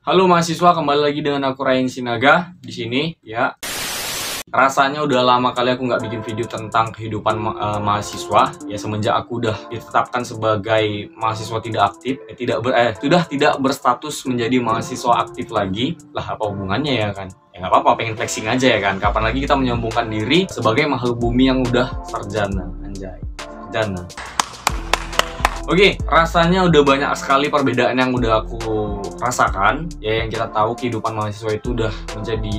Halo mahasiswa, kembali lagi dengan aku Ryan Sinaga di sini ya. Rasanya udah lama kali aku nggak bikin video tentang kehidupan mahasiswa ya, semenjak aku udah ditetapkan sebagai mahasiswa tidak aktif, sudah tidak berstatus menjadi mahasiswa aktif lagi. Lah apa hubungannya ya kan? Ya nggak apa-apa, pengen flexing aja ya kan. Kapan lagi kita menyambungkan diri sebagai makhluk bumi yang udah sarjana, anjay, sarjana. Oke, rasanya udah banyak sekali perbedaan yang udah aku rasakan. Ya, yang kita tahu kehidupan mahasiswa itu udah menjadi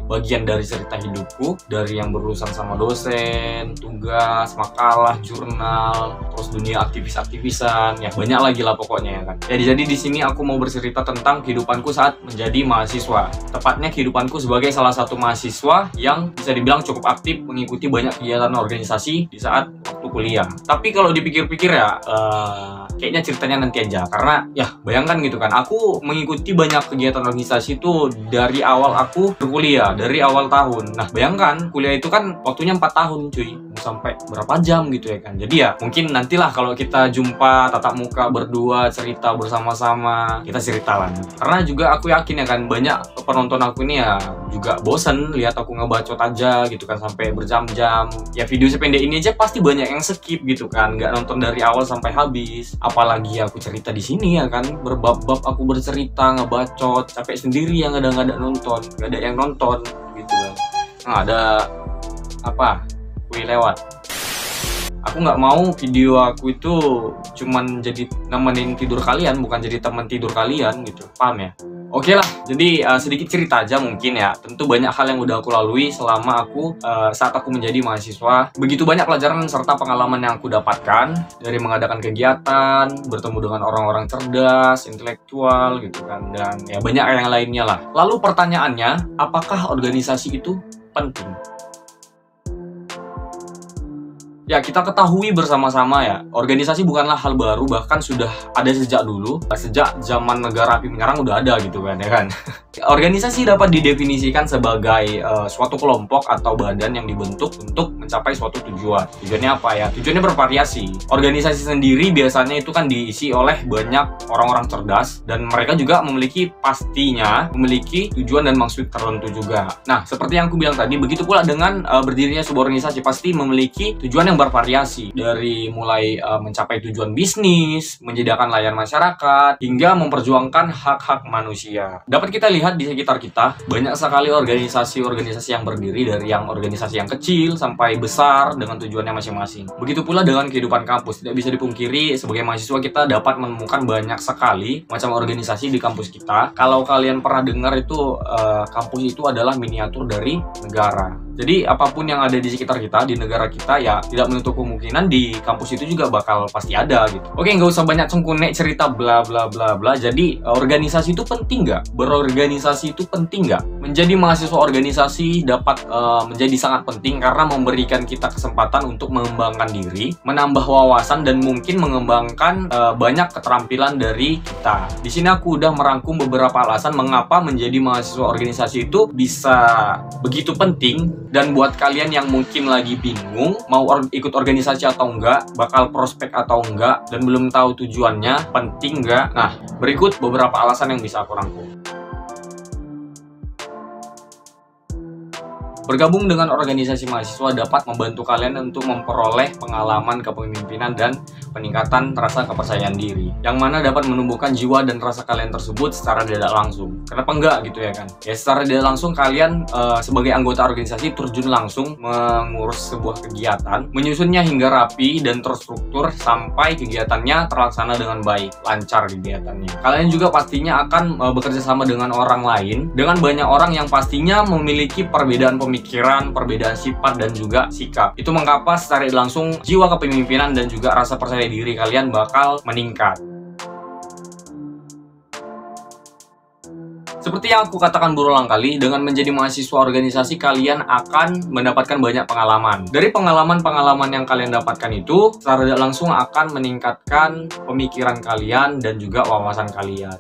bagian dari cerita hidupku, dari yang berurusan sama dosen, tugas, makalah, jurnal, terus dunia aktivis-aktivisan, ya banyak lagi lah pokoknya ya kan. Jadi di sini aku mau bercerita tentang kehidupanku saat menjadi mahasiswa. Tepatnya kehidupanku sebagai salah satu mahasiswa yang bisa dibilang cukup aktif mengikuti banyak kegiatan organisasi di saat waktu kuliah. Tapi kalau dipikir-pikir ya, kayaknya ceritanya nanti aja, karena ya bayangkan gitu kan, aku mengikuti banyak kegiatan organisasi itu dari awal aku berkuliah, dari awal tahun. Nah bayangkan kuliah itu kan waktunya 4 tahun cuy, sampai berapa jam gitu ya kan. Jadi ya mungkin nantilah kalau kita jumpa tatap muka berdua, cerita bersama-sama, kita cerita lah. Karena juga aku yakin ya kan, banyak penonton aku ini ya juga bosen lihat aku ngebacot aja gitu kan sampai berjam-jam. Ya video sependek ini aja pasti banyak yang skip gitu kan, nggak nonton dari awal sampai habis. Apalagi aku cerita di sini ya kan, berbab-bab aku bercerita ngebacot, capek sendiri yang nggak ada nonton, nggak ada yang nonton gitu kan. Nah, ada apa? Wih lewat. Aku nggak mau video aku itu cuman jadi nemenin tidur kalian, bukan jadi teman tidur kalian gitu, paham ya? Oke lah, jadi sedikit cerita aja mungkin ya. Tentu banyak hal yang udah aku lalui selama aku saat aku menjadi mahasiswa. Begitu banyak pelajaran serta pengalaman yang aku dapatkan dari mengadakan kegiatan, bertemu dengan orang-orang cerdas, intelektual gitu kan, dan ya banyak yang lainnya lah. Lalu pertanyaannya, apakah organisasi itu penting? Ya, kita ketahui bersama-sama ya, organisasi bukanlah hal baru, bahkan sudah ada sejak dulu. Sejak zaman negara api menyerang udah ada gitu kan, ya kan? Organisasi dapat didefinisikan sebagai suatu kelompok atau badan yang dibentuk untuk mencapai suatu tujuan. Tujuannya apa ya? Tujuannya bervariasi. Organisasi sendiri biasanya itu kan diisi oleh banyak orang-orang cerdas, dan mereka juga pastinya memiliki tujuan dan maksud tertentu juga. Nah, seperti yang aku bilang tadi, begitu pula dengan berdirinya sebuah organisasi pasti memiliki tujuan yang bervariasi, dari mulai mencapai tujuan bisnis, menyediakan layanan masyarakat, hingga memperjuangkan hak-hak manusia. Dapat kita lihat di sekitar kita, banyak sekali organisasi-organisasi yang berdiri, dari yang organisasi yang kecil sampai besar dengan tujuannya masing-masing. Begitu pula dengan kehidupan kampus. Tidak bisa dipungkiri, sebagai mahasiswa kita dapat menemukan banyak sekali macam organisasi di kampus kita. Kalau kalian pernah dengar itu, kampus itu adalah miniatur dari negara. Jadi apapun yang ada di sekitar kita, di negara kita, ya tidak menutup kemungkinan di kampus itu juga bakal pasti ada gitu. Oke, nggak usah banyak cengkunek cerita bla bla bla bla. Jadi organisasi itu penting nggak? Berorganisasi itu penting nggak? Menjadi mahasiswa organisasi dapat menjadi sangat penting karena memberikan kita kesempatan untuk mengembangkan diri, menambah wawasan, dan mungkin mengembangkan banyak keterampilan dari kita. Di sini aku udah merangkum beberapa alasan mengapa menjadi mahasiswa organisasi itu bisa begitu penting. Dan buat kalian yang mungkin lagi bingung mau ikut organisasi atau enggak, bakal prospek atau enggak, dan belum tahu tujuannya, penting enggak, nah berikut beberapa alasan yang bisa aku rangkum. Bergabung dengan organisasi mahasiswa dapat membantu kalian untuk memperoleh pengalaman kepemimpinan dan peningkatan rasa kepercayaan diri, yang mana dapat menumbuhkan jiwa dan rasa kalian tersebut secara tidak langsung. Kenapa enggak gitu ya kan? Ya secara tidak langsung kalian sebagai anggota organisasi terjun langsung mengurus sebuah kegiatan, menyusunnya hingga rapi dan terstruktur sampai kegiatannya terlaksana dengan baik, lancar kegiatannya. Kalian juga pastinya akan bekerja sama dengan orang lain, dengan banyak orang yang pastinya memiliki perbedaan pemikiran, perbedaan sifat, dan juga sikap. Itu mengapa secara langsung jiwa kepemimpinan dan juga rasa percaya diri kalian bakal meningkat. Seperti yang aku katakan berulang kali, dengan menjadi mahasiswa organisasi kalian akan mendapatkan banyak pengalaman. Dari pengalaman-pengalaman yang kalian dapatkan itu, secara tidak langsung akan meningkatkan pemikiran kalian dan juga wawasan kalian.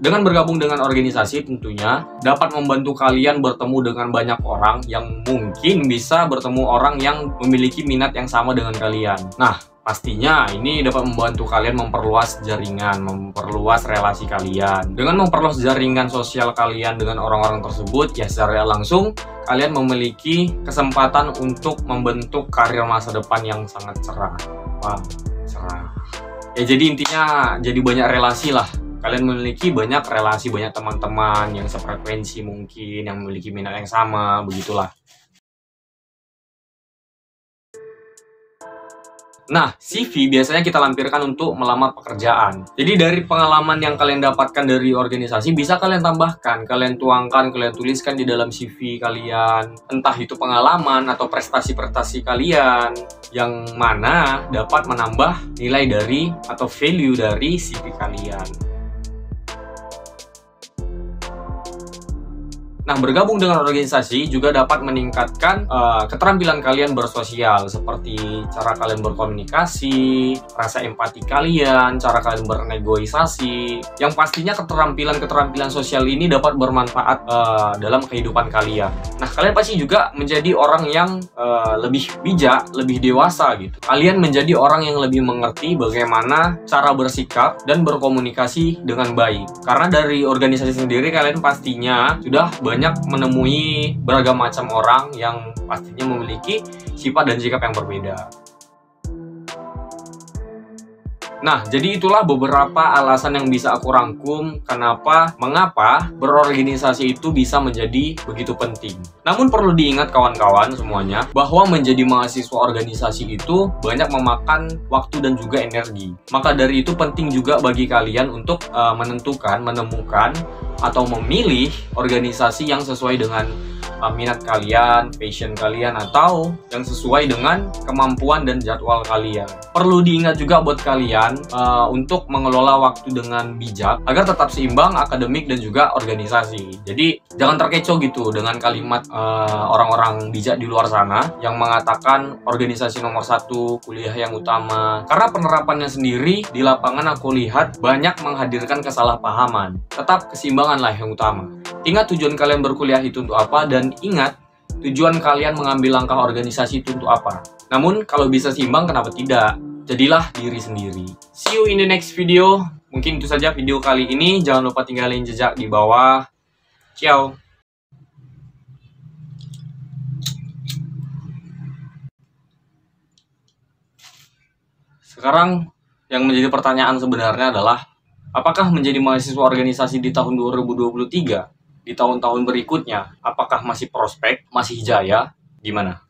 Dengan bergabung dengan organisasi tentunya dapat membantu kalian bertemu dengan banyak orang yang mungkin bisa bertemu orang yang memiliki minat yang sama dengan kalian. Nah, Pastinya ini dapat membantu kalian memperluas jaringan, memperluas relasi kalian. Dengan memperluas jaringan sosial kalian dengan orang-orang tersebut, ya secara langsung kalian memiliki kesempatan untuk membentuk karir masa depan yang sangat cerah. Wah, cerah. Ya jadi intinya jadi banyak relasi lah. Kalian memiliki banyak relasi, banyak teman-teman yang sefrekuensi mungkin, yang memiliki minat yang sama, begitulah. Nah, CV biasanya kita lampirkan untuk melamar pekerjaan. Jadi dari pengalaman yang kalian dapatkan dari organisasi, bisa kalian tambahkan, kalian tuangkan, kalian tuliskan di dalam CV kalian. Entah itu pengalaman atau prestasi-prestasi kalian, yang mana dapat menambah nilai dari atau value dari CV kalian. Nah, bergabung dengan organisasi juga dapat meningkatkan keterampilan kalian bersosial, seperti cara kalian berkomunikasi, rasa empati kalian, cara kalian bernegosiasi, yang pastinya keterampilan-keterampilan sosial ini dapat bermanfaat dalam kehidupan kalian. Nah, kalian pasti juga menjadi orang yang lebih bijak, lebih dewasa gitu. Kalian menjadi orang yang lebih mengerti bagaimana cara bersikap dan berkomunikasi dengan baik. Karena dari organisasi sendiri kalian pastinya sudah banyak menemui beragam macam orang yang pastinya memiliki sifat dan sikap yang berbeda. Nah, jadi itulah beberapa alasan yang bisa aku rangkum mengapa berorganisasi itu bisa menjadi begitu penting. Namun perlu diingat kawan-kawan semuanya, bahwa menjadi mahasiswa organisasi itu banyak memakan waktu dan juga energi. Maka dari itu penting juga bagi kalian untuk menemukan atau memilih organisasi yang sesuai dengan minat kalian, passion kalian, atau yang sesuai dengan kemampuan dan jadwal kalian. Perlu diingat juga buat kalian untuk mengelola waktu dengan bijak agar tetap seimbang akademik dan juga organisasi. Jadi jangan terkecoh gitu dengan kalimat orang-orang bijak di luar sana yang mengatakan organisasi nomor 1, kuliah yang utama. Karena penerapannya sendiri di lapangan aku lihat banyak menghadirkan kesalahpahaman. Tetap keseimbanganlah yang utama. Ingat tujuan kalian berkuliah itu untuk apa, dan ingat tujuan kalian mengambil langkah organisasi itu untuk apa. Namun kalau bisa seimbang, kenapa tidak? Jadilah diri sendiri. See you in the next video. Mungkin itu saja video kali ini. Jangan lupa tinggalin jejak di bawah. Ciao. Sekarang yang menjadi pertanyaan sebenarnya adalah, apakah menjadi mahasiswa organisasi di tahun 2023, di tahun-tahun berikutnya, apakah masih prospek, masih jaya, gimana?